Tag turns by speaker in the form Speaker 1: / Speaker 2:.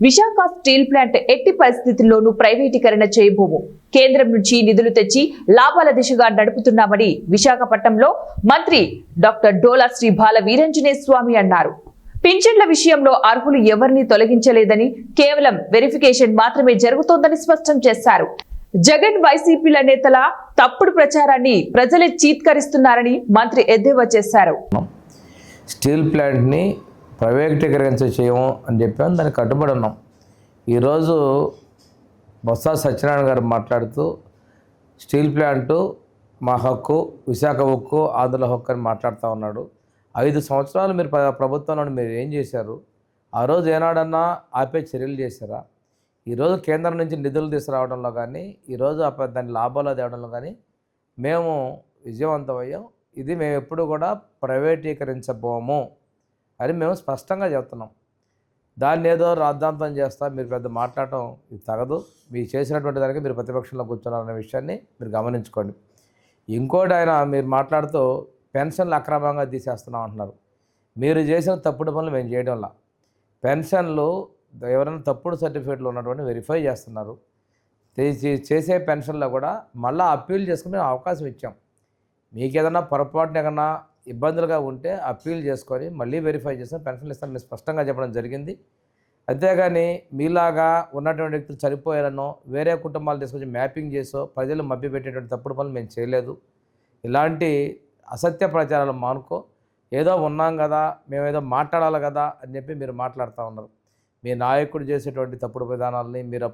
Speaker 1: Visakha steel plant ఎట్టి పరిస్థితుల్లోనూ ప్రైవేటీకరణ చేయబోము. కేంద్రం నుంచి నిధులు తెచ్చి లాభాల దిశగా నడుపుతున్నామని విశాఖపట్నంలో మంత్రి డాక్టర్ డోలా శ్రీ బాల వీరాంజనేయ స్వామి అన్నారు. పింఛన్ల విషయంలో అర్హులు ఎవరిని తొలగించలేదని, కేవలం వెరిఫికేషన్ మాత్రమే జరుగుతోందని స్పష్టం చేశారు. జగన్ వైసీపీల నేతల తప్పుడు ప్రచారాన్ని ప్రజలే చీత్కరిస్తున్నారని మంత్రి ఎద్దేవా చేశారు.
Speaker 2: స్టీల్ ప్లాంట్ని ప్రైవేటీకరణ చేయము అని చెప్పాము, దానికి కట్టుబడి ఉన్నాం. ఈరోజు బొత్స సత్యనారాయణ గారు మాట్లాడుతూ స్టీల్ ప్లాంటు మా హక్కు, విశాఖ హక్కు, ఆంధ్రుల హక్కు అని మాట్లాడుతూ ఉన్నాడు. 5 సంవత్సరాలు మీరు ప్రభుత్వంలో మీరు ఏం చేశారు? ఆ రోజు ఏనాడన్నా ఆపే చర్యలు చేశారా? ఈరోజు కేంద్రం నుంచి నిధులు తీసుకురావడంలో కానీ, ఈరోజు దాని లాభాలు తేవడంలో కానీ మేము విజయవంతమయ్యాం. ఇది మేము ఎప్పుడు కూడా ప్రైవేటీకరించబోము అని మేము స్పష్టంగా చెప్తున్నాం. దాన్ని ఏదో రాద్ధాంతం చేస్తా మీరు పెద్ద మాట్లాడటం ఇది తగదు. మీరు చేసినటువంటి దానికి మీరు ప్రతిపక్షంలో కూర్చున్నారనే విషయాన్ని మీరు గమనించుకోండి. ఇంకోటి ఆయన మీరు మాట్లాడుతూ పెన్షన్లు అక్రమంగా తీసేస్తున్నాం అంటున్నారు. మీరు చేసిన తప్పుడు పనులు మేము చేయడంలా. పెన్షన్లు ఎవరైనా తప్పుడు సర్టిఫికేట్లు ఉన్నటువంటి వెరిఫై చేస్తున్నారు. చేసే పెన్షన్లో కూడా మళ్ళీ అప్పీల్ చేసుకునే అవకాశం ఇచ్చాం. మీకు ఏదైనా పొరపాటున ఏదైనా ఇబ్బందులుగా ఉంటే అప్పీల్ చేసుకొని మళ్ళీ వెరిఫై చేస్తే పెన్షన్లు ఇస్తాను మీరు స్పష్టంగా చెప్పడం జరిగింది. అంతేగాని మీలాగా ఉన్నటువంటి వ్యక్తులు చనిపోయారనో వేరే కుటుంబాలు తీసుకొచ్చి మ్యాపింగ్ చేసో ప్రజలు మభ్యపెట్టేటువంటి తప్పుడు పనులు మేము చేయలేదు. ఇలాంటి అసత్య ప్రచారాలు మానుకో. ఏదో ఉన్నాం కదా, మేము ఏదో మాట్లాడాలి కదా అని చెప్పి మీరు మాట్లాడుతూ ఉన్నారు. మీ నాయకుడు చేసేటువంటి తప్పుడు విధానాలని మీరు